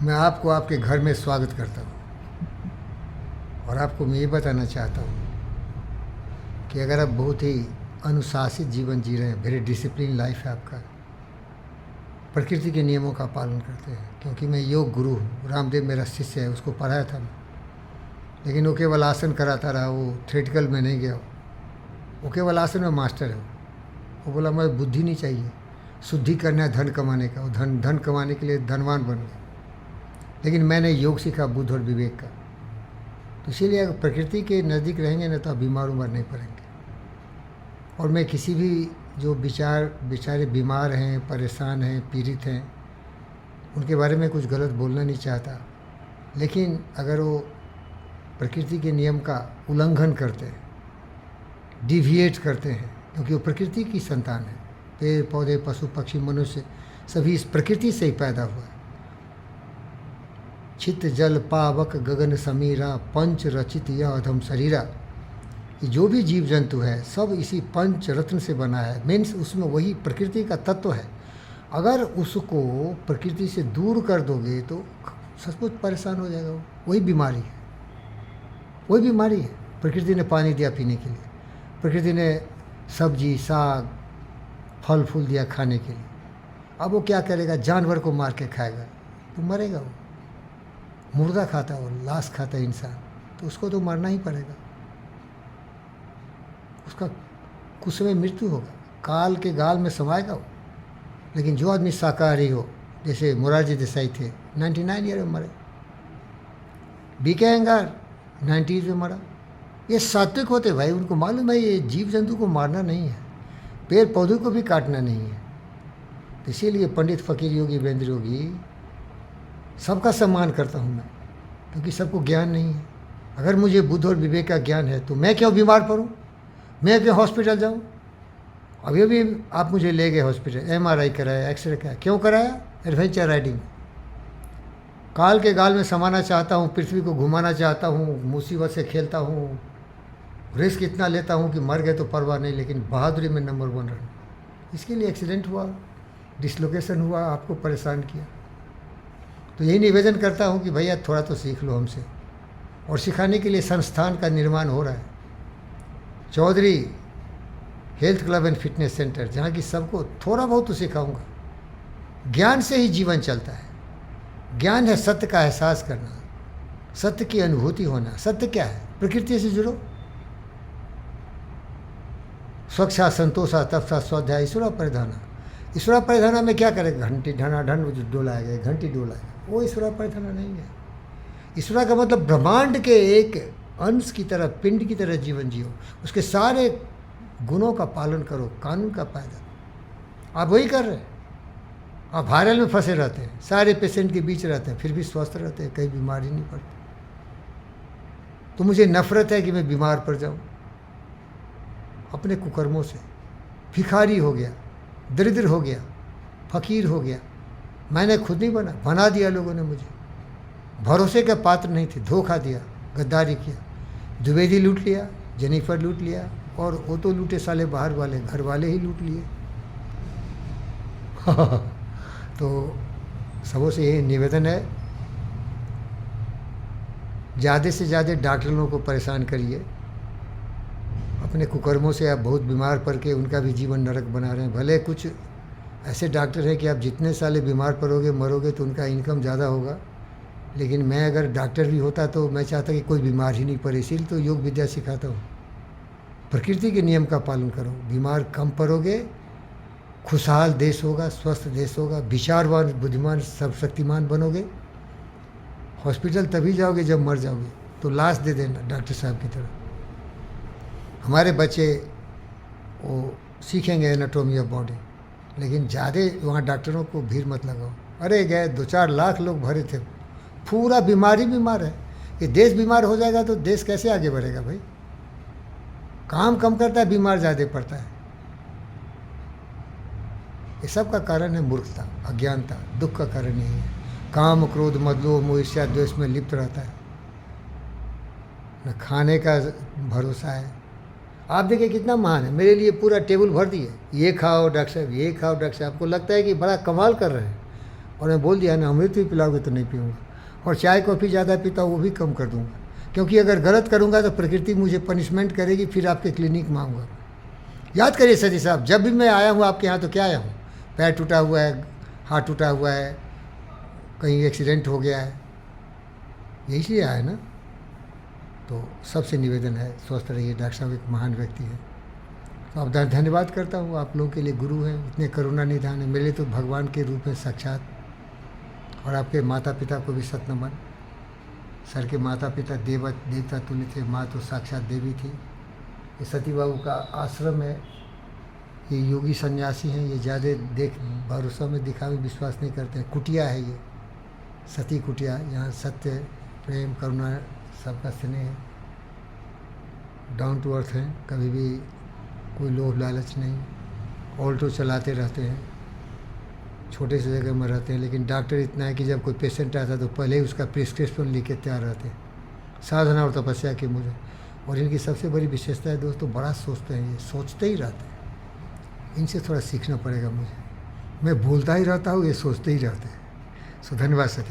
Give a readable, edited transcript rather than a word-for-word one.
मैं आपको आपके घर में स्वागत करता हूँ और आपको मैं ये बताना चाहता हूँ कि अगर आप बहुत ही अनुशासित जीवन जी रहे हैं, वेरी डिसिप्लिन लाइफ है आपका, प्रकृति के नियमों का पालन करते हैं, क्योंकि मैं योग गुरु हूँ, रामदेव मेरा शिष्य है, उसको पढ़ाया था मैं, लेकिन वो केवल आसन कराता रहा, वो थ्योरेटिकल में नहीं गया, वो केवल आसन में मास्टर है। वो बोला मुझे बुद्धि नहीं चाहिए, शुद्धि करना है धन कमाने का, वो धन कमाने के लिए धनवान बन गया। लेकिन मैंने योग सीखा बुद्ध और विवेक का। तो इसीलिए अगर प्रकृति के नज़दीक रहेंगे ना तो आप बीमार उमर नहीं पड़ेंगे। और मैं किसी भी जो बेचारे बीमार हैं, परेशान हैं, पीड़ित हैं, उनके बारे में कुछ गलत बोलना नहीं चाहता, लेकिन अगर वो प्रकृति के नियम का उल्लंघन करते हैं, डिविएट करते हैं, क्योंकि वो प्रकृति की संतान है, पेड़ पौधे पशु पक्षी मनुष्य सभी इस प्रकृति से ही पैदा हुआ है। चित जल पावक गगन समीरा पंच रचित यह अधम शरीरा, ये जो भी जीव जंतु है सब इसी पंच रत्न से बना है। मीन्स उसमें वही प्रकृति का तत्व है। अगर उसको प्रकृति से दूर कर दोगे तो सचमुच परेशान हो जाएगा। वही बीमारी है, वही बीमारी है। प्रकृति ने पानी दिया पीने के लिए, प्रकृति ने सब्जी साग फल फूल दिया खाने के लिए, अब वो क्या करेगा? जानवर को मार के खाएगा तो मरेगा। वो मुर्दा खाता है, वो लाश खाता है इंसान, तो उसको तो मरना ही पड़ेगा, उसका कुछ समय मृत्यु होगा, काल के गाल में समाएगा वो। लेकिन जो आदमी शाकाहारी हो, जैसे मोरारजी देसाई थे, 99 ईयर में मरे। बीके अयंगार 90s में मरा। ये सात्विक होते भाई, उनको मालूम है ये जीव जंतु को मारना नहीं है, पेड़ पौधों को भी काटना नहीं है। तो इसीलिए पंडित फकीर योगी वीरेंद्र योगी सबका सम्मान करता हूँ मैं, क्योंकि सबको ज्ञान नहीं है। अगर मुझे बुद्ध और विवेक का ज्ञान है तो मैं क्यों बीमार पड़ूँ, मैं क्यों हॉस्पिटल जाऊँ? अभी अभी आप मुझे ले गए हॉस्पिटल, MRI कराया, एक्सरे कराया, क्यों कराया? Adventure riding. काल के गाल में समाना चाहता हूँ, पृथ्वी को घुमाना चाहता हूँ, मुसीबत से खेलता हूँ, रिस्क इतना लेता हूँ कि मर गए तो परवाह नहीं, लेकिन बहादुरी में नंबर 1 रन। इसके लिए एक्सीडेंट हुआ, डिसलोकेशन हुआ, आपको परेशान किया। तो यही निवेदन करता हूँ कि भैया थोड़ा तो सीख लो हमसे। और सिखाने के लिए संस्थान का निर्माण हो रहा है, Chaudhary health club and fitness centre, जहाँ की सबको थोड़ा बहुत तो सिखाऊंगा। ज्ञान से ही जीवन चलता है। ज्ञान है सत्य का एहसास करना, सत्य की अनुभूति होना। सत्य क्या है? प्रकृति से जुड़ो। स्वच्छा संतोषा तपसा स्वाध्याय ईश्वरा परिधाना। ईश्वरा परिधाना में क्या करेगा? घंटी ढनाढन जो डोलाएगा, घंटी डोलाएगा, वो ईश्वरा परिधाना नहीं है। ईश्वरा का मतलब ब्रह्मांड के एक अंश की तरह, पिंड की तरह जीवन जियो, उसके सारे गुणों का पालन करो, कानून का पायदा। आप वही कर रहे हैं। आप वायरल में फंसे रहते हैं, सारे पेशेंट के बीच रहते हैं, फिर भी स्वस्थ रहते हैं, कहीं बीमारी नहीं पड़ती। तो मुझे नफरत है कि मैं बीमार पड़ जाऊं अपने कुकर्मों से। भिखारी हो गया, दरिद्र हो गया, फकीर हो गया। मैंने खुद नहीं बना दिया लोगों ने मुझे। भरोसे का पात्र नहीं थे, धोखा दिया, गद्दारी किया, द्विवेदी लूट लिया, जेनिफर लूट लिया, और वो तो लूटे साले बाहर वाले, घर वाले ही लूट लिए। तो सबों से यही निवेदन है, ज़्यादा से ज़्यादा डॉक्टरों को परेशान करिए। अपने कुकर्मों से आप बहुत बीमार पड़ के उनका भी जीवन नरक बना रहे हैं। भले कुछ ऐसे डॉक्टर हैं कि आप जितने साले बीमार पड़ोगे मरोगे तो उनका इनकम ज़्यादा होगा, लेकिन मैं अगर डॉक्टर भी होता तो मैं चाहता कि कोई बीमार ही नहीं पड़े। इसीलिए तो योग विद्या सिखाता हूँ। प्रकृति के नियम का पालन करो, बीमार कम पड़ोगे, खुशहाल देश होगा, स्वस्थ देश होगा, विचारवान बुद्धिमान सब शक्तिमान बनोगे। हॉस्पिटल तभी जाओगे जब मर जाओगे, तो लाश दे देना डॉक्टर साहब की तरह। हमारे बच्चे वो सीखेंगे एनाटॉमी ऑफ बॉडी, लेकिन ज़्यादा वहाँ डॉक्टरों को भीड़ मत लगाओ। अरे गए 2-4 लाख लोग भरे थे, पूरा बीमार है। ये देश बीमार हो जाएगा तो देश कैसे आगे बढ़ेगा भाई? काम कम करता है, बीमार ज़्यादा पड़ता है। ये सब का कारण है मूर्खता, अज्ञानता, दुख का कारण यही है। काम क्रोध मद लोभ मोह ईर्ष्या द्वेष में लिप्त रहता है, न खाने का भरोसा है। आप देखिए कितना महान है, मेरे लिए पूरा टेबल भर दिए, ये खाओ डॉक्टर साहब, ये खाओ डॉक्टर साहब। आपको लगता है कि बड़ा कमाल कर रहे हैं, और मैं बोल दिया ना, अमृत भी पिलाओगे तो नहीं पीऊँगा, और चाय कॉफ़ी ज़्यादा पीता हूँ वो भी कम कर दूँगा, क्योंकि अगर गलत करूँगा तो प्रकृति मुझे पनिशमेंट करेगी, फिर आपके क्लिनिक में आऊँगा। याद करिए सती साहब, जब भी मैं आया हूँ आपके यहाँ तो क्या आया हूँ, पैर टूटा हुआ है, हाथ टूटा हुआ है, कहीं एक्सीडेंट हो गया है, यही से आया ना। तो सबसे निवेदन है स्वस्थ रहिए। डॉक्टर साहब एक महान व्यक्ति है, तो आप धन्यवाद करता हूँ, आप लोगों के लिए गुरु हैं, इतने करुणा निधान है, मेरे तो भगवान के रूप में साक्षात। और आपके माता पिता को भी सत नमन। सर के माता पिता देवता तुल्य थे, माँ तो साक्षात देवी थी। ये सती बाबू का आश्रम है, ये योगी सन्यासी हैं, ये ज़्यादा भरोसा में दिखावे विश्वास नहीं करते हैं। कुटिया है ये, सती कुटिया, यहाँ सत्य प्रेम करुणा सबका स्नेह है, डाउन टू अर्थ हैं, कभी भी कोई लोभ लालच नहीं, ऑल्टो चलाते रहते हैं, छोटे से जगह में रहते हैं, लेकिन डॉक्टर इतना है कि जब कोई पेशेंट आता है तो पहले ही उसका प्रिस्क्रिप्शन लिख के तैयार रहते हैं, साधना और तपस्या की मुझे। और इनकी सबसे बड़ी विशेषता है दोस्तों, बड़ा सोचते हैं, ये सोचते ही रहते हैं, इनसे थोड़ा सीखना पड़ेगा मुझे। मैं बोलता ही रहता हूँ, ये सोचते ही रहते हैं। सो धन्यवाद सती।